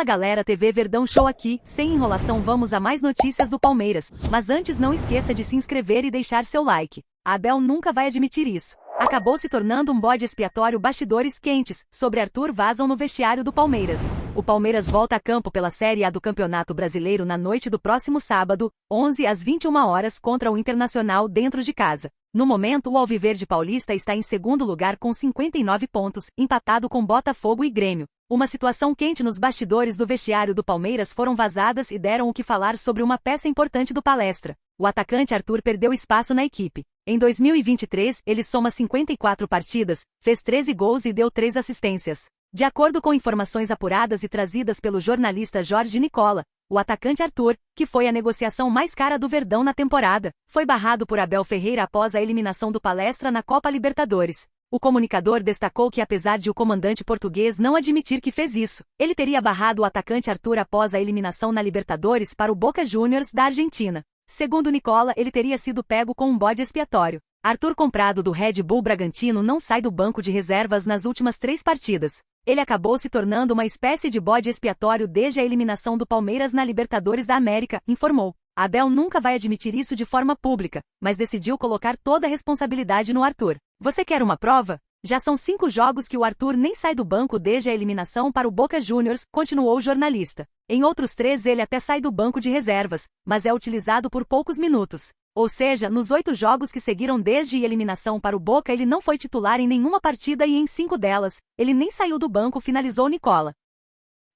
galera, TV Verdão Show aqui, sem enrolação vamos a mais notícias do Palmeiras, mas antes não esqueça de se inscrever e deixar seu like. A Abel nunca vai admitir isso. Acabou se tornando um bode expiatório. Bastidores quentes sobre Arthur vazam no vestiário do Palmeiras. O Palmeiras volta a campo pela Série A do Campeonato Brasileiro na noite do próximo sábado, 11 às 21 horas contra o Internacional dentro de casa. No momento, o Alviverde Paulista está em segundo lugar com 59 pontos, empatado com Botafogo e Grêmio. Uma situação quente nos bastidores do vestiário do Palmeiras foram vazadas e deram o que falar sobre uma peça importante do Palestra. O atacante Arthur perdeu espaço na equipe. Em 2023, ele soma 54 partidas, fez 13 gols e deu 3 assistências. De acordo com informações apuradas e trazidas pelo jornalista Jorge Nicola, o atacante Arthur, que foi a negociação mais cara do Verdão na temporada, foi barrado por Abel Ferreira após a eliminação do Palestra na Copa Libertadores. O comunicador destacou que apesar de o comandante português não admitir que fez isso, ele teria barrado o atacante Arthur após a eliminação na Libertadores para o Boca Juniors da Argentina. Segundo Nicola, ele teria sido pego com um bode expiatório. Arthur, comprado do Red Bull Bragantino, não sai do banco de reservas nas últimas 3 partidas. Ele acabou se tornando uma espécie de bode expiatório desde a eliminação do Palmeiras na Libertadores da América, informou. Abel nunca vai admitir isso de forma pública, mas decidiu colocar toda a responsabilidade no Arthur. Você quer uma prova? Já são 5 jogos que o Arthur nem sai do banco desde a eliminação para o Boca Juniors, continuou o jornalista. Em outros 3 ele até sai do banco de reservas, mas é utilizado por poucos minutos. Ou seja, nos 8 jogos que seguiram desde a eliminação para o Boca ele não foi titular em nenhuma partida e em 5 delas, ele nem saiu do banco, finalizou Nicola.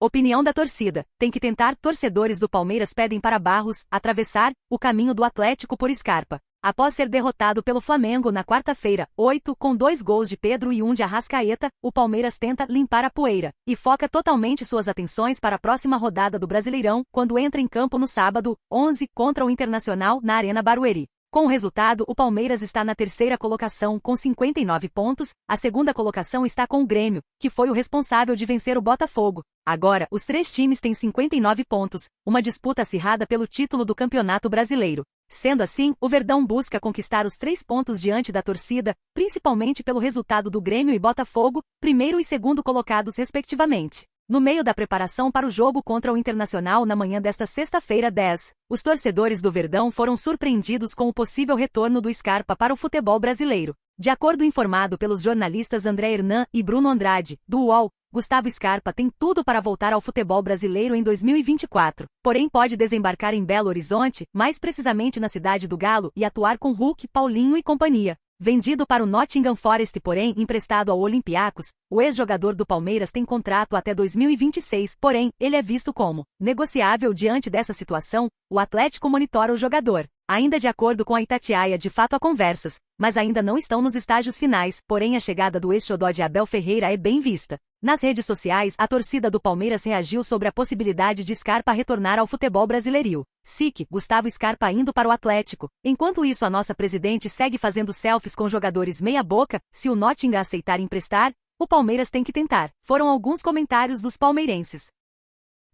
Opinião da torcida. Tem que tentar. Torcedores do Palmeiras pedem para Barros atravessar o caminho do Atlético por Scarpa. Após ser derrotado pelo Flamengo na quarta-feira, 8, com 2 gols de Pedro e 1 de Arrascaeta, o Palmeiras tenta limpar a poeira e foca totalmente suas atenções para a próxima rodada do Brasileirão, quando entra em campo no sábado, 11, contra o Internacional na Arena Barueri. Com o resultado, o Palmeiras está na 3ª colocação com 59 pontos, a 2ª colocação está com o Grêmio, que foi o responsável de vencer o Botafogo. Agora, os 3 times têm 59 pontos, uma disputa acirrada pelo título do Campeonato Brasileiro. Sendo assim, o Verdão busca conquistar os 3 pontos diante da torcida, principalmente pelo resultado do Grêmio e Botafogo, primeiro e segundo colocados respectivamente. No meio da preparação para o jogo contra o Internacional na manhã desta sexta-feira 10, os torcedores do Verdão foram surpreendidos com o possível retorno do Scarpa para o futebol brasileiro. De acordo informado pelos jornalistas André Hernan e Bruno Andrade, do UOL, Gustavo Scarpa tem tudo para voltar ao futebol brasileiro em 2024, porém pode desembarcar em Belo Horizonte, mais precisamente na cidade do Galo, e atuar com Hulk, Paulinho e companhia. Vendido para o Nottingham Forest, porém emprestado ao Olympiacos, o ex-jogador do Palmeiras tem contrato até 2026, porém, ele é visto como negociável. Diante dessa situação, o Atlético monitora o jogador. Ainda de acordo com a Itatiaia, de fato há conversas, mas ainda não estão nos estágios finais, porém a chegada do ex-xodó de Abel Ferreira é bem vista. Nas redes sociais, a torcida do Palmeiras reagiu sobre a possibilidade de Scarpa retornar ao futebol brasileiro. SIC, Gustavo Scarpa indo para o Atlético. Enquanto isso, a nossa presidente segue fazendo selfies com jogadores meia-boca. Se o Nottingham aceitar emprestar, o Palmeiras tem que tentar. Foram alguns comentários dos palmeirenses.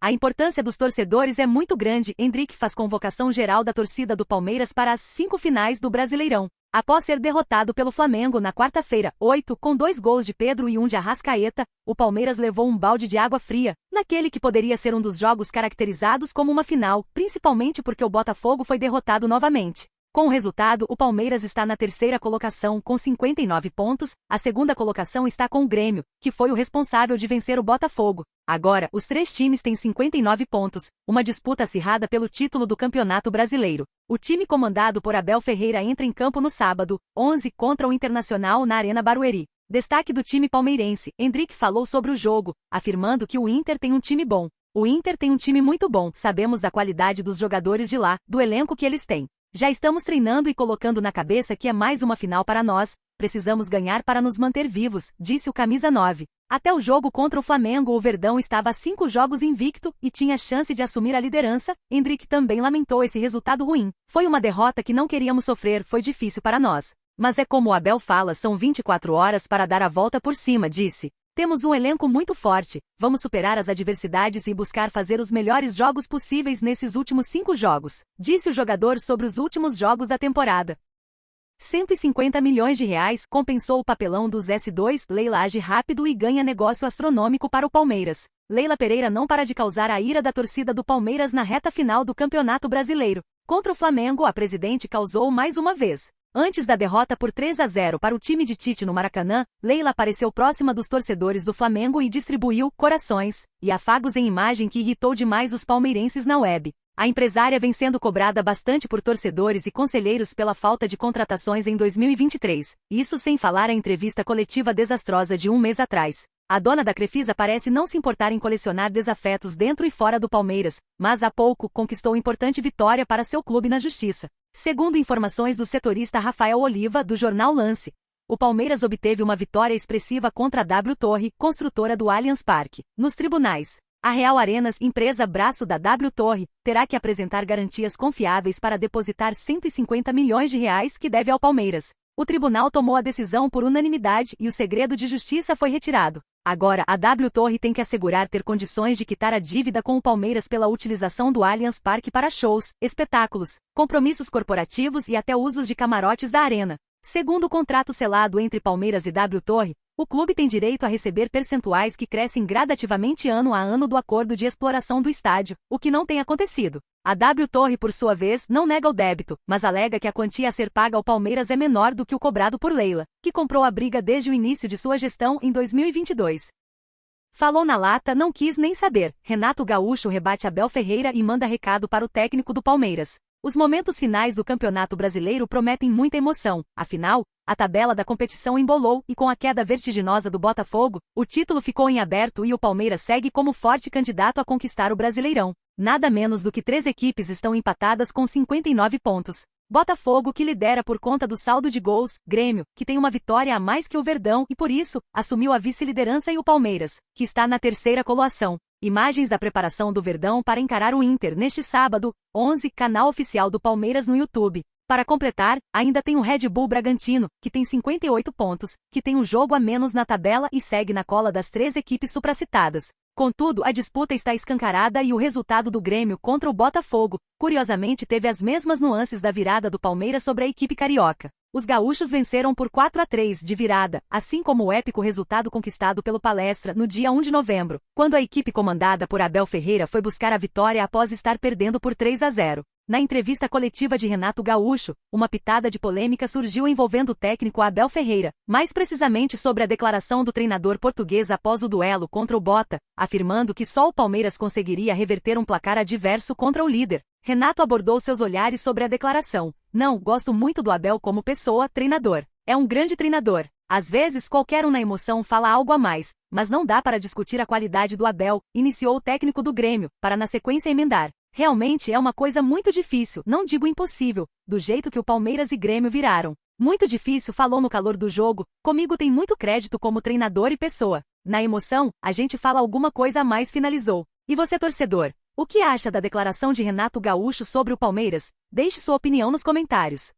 A importância dos torcedores é muito grande. Endrick faz convocação geral da torcida do Palmeiras para as 5 finais do Brasileirão. Após ser derrotado pelo Flamengo na quarta-feira, 8, com 2 gols de Pedro e 1 de Arrascaeta, o Palmeiras levou um balde de água fria, naquele que poderia ser um dos jogos caracterizados como uma final, principalmente porque o Botafogo foi derrotado novamente. Com o resultado, o Palmeiras está na 3ª colocação com 59 pontos, a 2ª colocação está com o Grêmio, que foi o responsável de vencer o Botafogo. Agora, os 3 times têm 59 pontos, uma disputa acirrada pelo título do Campeonato Brasileiro. O time comandado por Abel Ferreira entra em campo no sábado, 11, contra o Internacional na Arena Barueri. Destaque do time palmeirense, Endrick falou sobre o jogo, afirmando que o Inter tem um time bom. O Inter tem um time muito bom, sabemos da qualidade dos jogadores de lá, do elenco que eles têm. Já estamos treinando e colocando na cabeça que é mais uma final para nós, precisamos ganhar para nos manter vivos, disse o camisa 9. Até o jogo contra o Flamengo, o Verdão estava a 5 jogos invicto e tinha chance de assumir a liderança. Endrick também lamentou esse resultado ruim. Foi uma derrota que não queríamos sofrer, foi difícil para nós. Mas é como o Abel fala, são 24 horas para dar a volta por cima, disse. Temos um elenco muito forte, vamos superar as adversidades e buscar fazer os melhores jogos possíveis nesses últimos 5 jogos, disse o jogador sobre os últimos jogos da temporada. R$ 150 milhões compensou o papelão dos S2, Leila age rápido e ganha negócio astronômico para o Palmeiras. Leila Pereira não para de causar a ira da torcida do Palmeiras na reta final do Campeonato Brasileiro. Contra o Flamengo, a presidente causou mais uma vez. Antes da derrota por 3-0 para o time de Tite no Maracanã, Leila apareceu próxima dos torcedores do Flamengo e distribuiu corações e afagos em imagem que irritou demais os palmeirenses na web. A empresária vem sendo cobrada bastante por torcedores e conselheiros pela falta de contratações em 2023. Isso sem falar a entrevista coletiva desastrosa de um mês atrás. A dona da Crefisa parece não se importar em colecionar desafetos dentro e fora do Palmeiras, mas há pouco conquistou importante vitória para seu clube na justiça. Segundo informações do setorista Rafael Oliva, do jornal Lance, o Palmeiras obteve uma vitória expressiva contra a W Torre, construtora do Allianz Parque, nos tribunais. A Real Arenas, empresa braço da W Torre, terá que apresentar garantias confiáveis para depositar R$ 150 milhões que deve ao Palmeiras. O tribunal tomou a decisão por unanimidade e o segredo de justiça foi retirado. Agora, a W Torre tem que assegurar ter condições de quitar a dívida com o Palmeiras pela utilização do Allianz Parque para shows, espetáculos, compromissos corporativos e até usos de camarotes da arena. Segundo o contrato selado entre Palmeiras e W Torre, o clube tem direito a receber percentuais que crescem gradativamente ano a ano do acordo de exploração do estádio, o que não tem acontecido. A W Torre, por sua vez, não nega o débito, mas alega que a quantia a ser paga ao Palmeiras é menor do que o cobrado por Leila, que comprou a briga desde o início de sua gestão em 2022. Falou na lata, não quis nem saber. Renato Gaúcho rebate Abel Ferreira e manda recado para o técnico do Palmeiras. Os momentos finais do Campeonato Brasileiro prometem muita emoção, afinal, a tabela da competição embolou e com a queda vertiginosa do Botafogo, o título ficou em aberto e o Palmeiras segue como forte candidato a conquistar o Brasileirão. Nada menos do que 3 equipes estão empatadas com 59 pontos. Botafogo, que lidera por conta do saldo de gols, Grêmio, que tem uma vitória a mais que o Verdão e por isso, assumiu a vice-liderança e o Palmeiras, que está na terceira colocação. Imagens da preparação do Verdão para encarar o Inter neste sábado, 11, canal oficial do Palmeiras no YouTube. Para completar, ainda tem o Red Bull Bragantino, que tem 58 pontos, que tem um jogo a menos na tabela e segue na cola das 3 equipes supracitadas. Contudo, a disputa está escancarada e o resultado do Grêmio contra o Botafogo, curiosamente teve as mesmas nuances da virada do Palmeiras sobre a equipe carioca. Os gaúchos venceram por 4-3 de virada, assim como o épico resultado conquistado pelo Palestra no dia 1 de novembro, quando a equipe comandada por Abel Ferreira foi buscar a vitória após estar perdendo por 3-0. Na entrevista coletiva de Renato Gaúcho, uma pitada de polêmica surgiu envolvendo o técnico Abel Ferreira, mais precisamente sobre a declaração do treinador português após o duelo contra o Bota, afirmando que só o Palmeiras conseguiria reverter um placar adverso contra o líder. Renato abordou seus olhares sobre a declaração. Não, gosto muito do Abel como pessoa, treinador. É um grande treinador. Às vezes qualquer um na emoção fala algo a mais, mas não dá para discutir a qualidade do Abel, iniciou o técnico do Grêmio, para na sequência emendar. Realmente é uma coisa muito difícil, não digo impossível, do jeito que o Palmeiras e Grêmio viraram. Muito difícil, falou no calor do jogo, comigo tem muito crédito como treinador e pessoa. Na emoção, a gente fala alguma coisa a mais, finalizou. E você, torcedor? O que acha da declaração de Renato Gaúcho sobre o Palmeiras? Deixe sua opinião nos comentários.